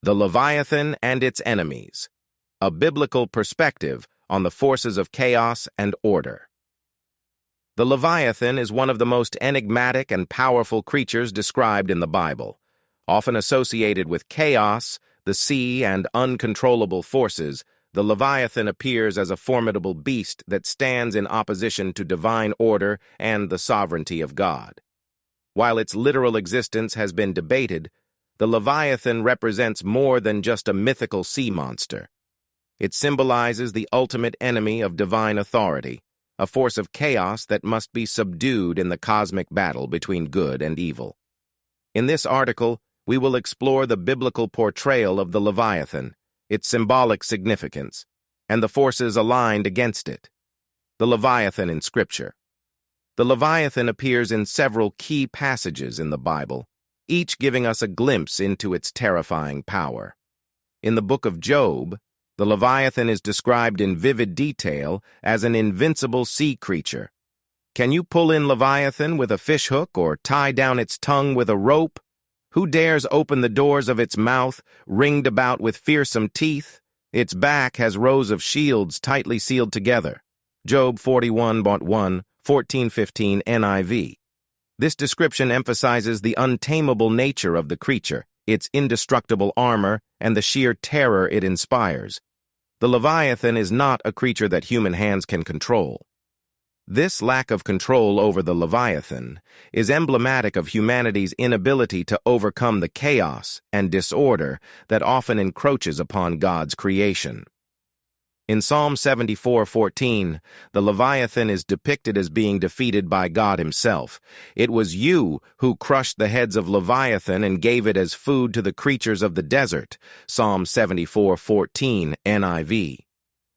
The Leviathan and its enemies. A biblical perspective on the forces of chaos and order. The Leviathan is one of the most enigmatic and powerful creatures described in the Bible. Often associated with chaos, the sea, and uncontrollable forces, the Leviathan appears as a formidable beast that stands in opposition to divine order and the sovereignty of God. While its literal existence has been debated, the Leviathan represents more than just a mythical sea monster. It symbolizes the ultimate enemy of divine authority, a force of chaos that must be subdued in the cosmic battle between good and evil. In this article, we will explore the biblical portrayal of the Leviathan, its symbolic significance, and the forces aligned against it. The Leviathan in Scripture. The Leviathan appears in several key passages in the Bible, each giving us a glimpse into its terrifying power. In the book of Job, the Leviathan is described in vivid detail as an invincible sea creature. Can you pull in Leviathan with a fishhook or tie down its tongue with a rope? Who dares open the doors of its mouth, ringed about with fearsome teeth? Its back has rows of shields tightly sealed together. Job 41:1, 14:15 NIV. This description emphasizes the untamable nature of the creature, its indestructible armor, and the sheer terror it inspires. The Leviathan is not a creature that human hands can control. This lack of control over the Leviathan is emblematic of humanity's inability to overcome the chaos and disorder that often encroaches upon God's creation. In Psalm 74:14, the Leviathan is depicted as being defeated by God himself. It was you who crushed the heads of Leviathan and gave it as food to the creatures of the desert. Psalm 74:14 NIV.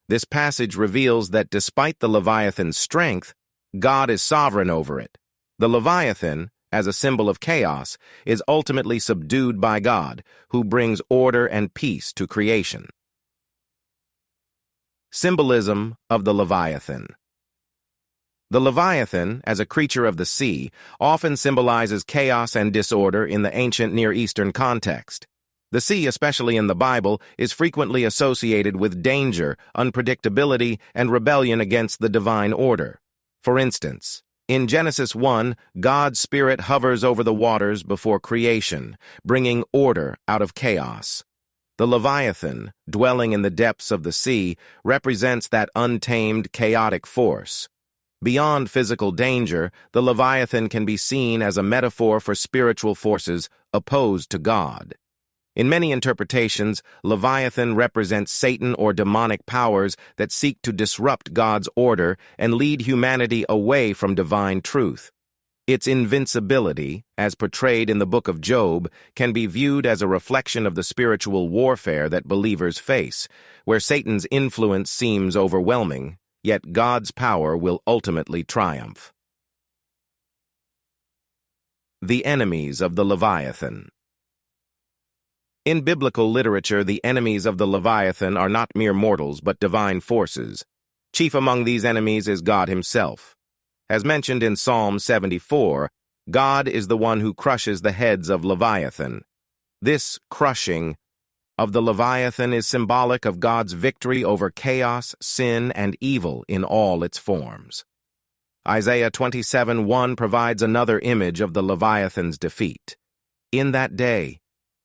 This passage reveals that despite the Leviathan's strength, God is sovereign over it. The Leviathan, as a symbol of chaos, is ultimately subdued by God, who brings order and peace to creation. Symbolism of the Leviathan. The Leviathan, as a creature of the sea, often symbolizes chaos and disorder in the ancient Near Eastern context. The sea, especially in the Bible, is frequently associated with danger, unpredictability, and rebellion against the divine order. For instance, in Genesis 1, God's Spirit hovers over the waters before creation, bringing order out of chaos. The Leviathan, dwelling in the depths of the sea, represents that untamed, chaotic force. Beyond physical danger, the Leviathan can be seen as a metaphor for spiritual forces opposed to God. In many interpretations, Leviathan represents Satan or demonic powers that seek to disrupt God's order and lead humanity away from divine truth. Its invincibility, as portrayed in the book of Job, can be viewed as a reflection of the spiritual warfare that believers face, where Satan's influence seems overwhelming, yet God's power will ultimately triumph. The enemies of the Leviathan. In biblical literature, the enemies of the Leviathan are not mere mortals but divine forces. Chief among these enemies is God himself. As mentioned in Psalm 74, God is the one who crushes the heads of Leviathan. This crushing of the Leviathan is symbolic of God's victory over chaos, sin, and evil in all its forms. Isaiah 27:1 provides another image of the Leviathan's defeat. In that day,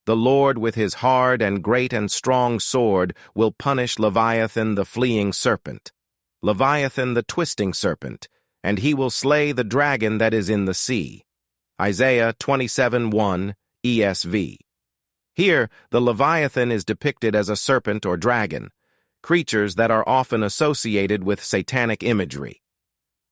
the Lord with his hard and great and strong sword will punish Leviathan the fleeing serpent, Leviathan the twisting serpent, and he will slay the dragon that is in the sea. Isaiah 27:1 ESV. Here, the Leviathan is depicted as a serpent or dragon, creatures that are often associated with satanic imagery.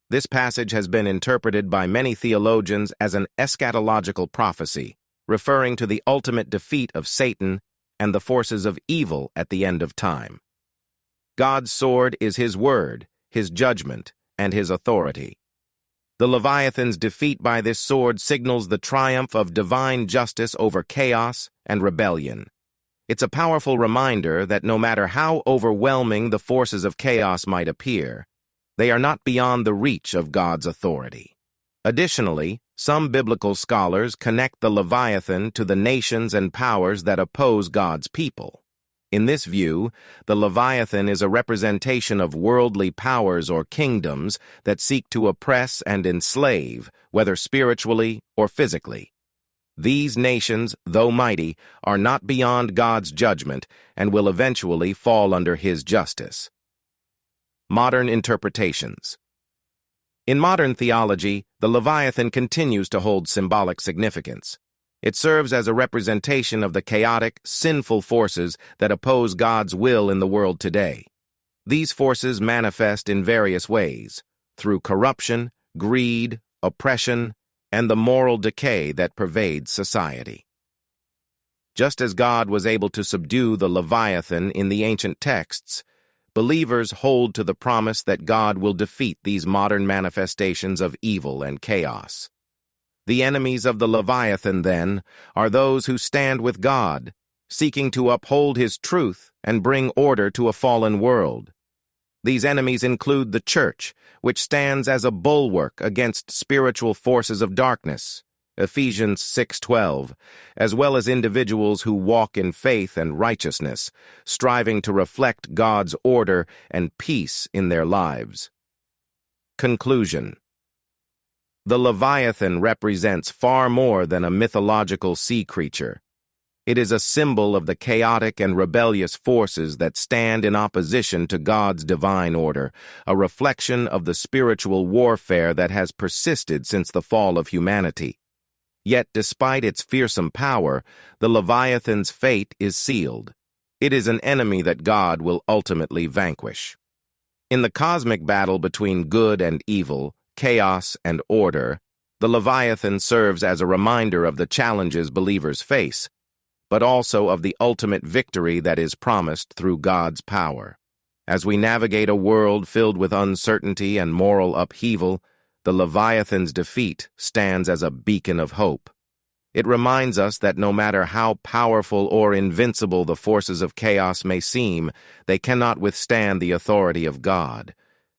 This passage has been interpreted by many theologians as an eschatological prophecy, referring to the ultimate defeat of Satan and the forces of evil at the end of time. God's sword is his word, his judgment, and his authority. The Leviathan's defeat by this sword signals the triumph of divine justice over chaos and rebellion. It's a powerful reminder that no matter how overwhelming the forces of chaos might appear, they are not beyond the reach of God's authority. Additionally, Some biblical scholars connect the Leviathan to the nations and powers that oppose God's people. In this view, the Leviathan is a representation of worldly powers or kingdoms that seek to oppress and enslave, whether spiritually or physically. These nations, though mighty, are not beyond God's judgment and will eventually fall under His justice. Modern interpretations. In modern theology, the Leviathan continues to hold symbolic significance. It serves as a representation of the chaotic, sinful forces that oppose God's will in the world today. These forces manifest in various ways, through corruption, greed, oppression, and the moral decay that pervades society. Just as God was able to subdue the Leviathan in the ancient texts, believers hold to the promise that God will defeat these modern manifestations of evil and chaos. The enemies of the Leviathan, then, are those who stand with God, seeking to uphold His truth and bring order to a fallen world. These enemies include the church, which stands as a bulwark against spiritual forces of darkness, Ephesians 6:12, as well as individuals who walk in faith and righteousness, striving to reflect God's order and peace in their lives. Conclusion. The Leviathan represents far more than a mythological sea creature. It is a symbol of the chaotic and rebellious forces that stand in opposition to God's divine order, a reflection of the spiritual warfare that has persisted since the fall of humanity. Yet, despite its fearsome power, the Leviathan's fate is sealed. It is an enemy that God will ultimately vanquish. In the cosmic battle between good and evil, chaos and order, the Leviathan serves as a reminder of the challenges believers face, but also of the ultimate victory that is promised through God's power. As we navigate a world filled with uncertainty and moral upheaval, the Leviathan's defeat stands as a beacon of hope. It reminds us that no matter how powerful or invincible the forces of chaos may seem, they cannot withstand the authority of God.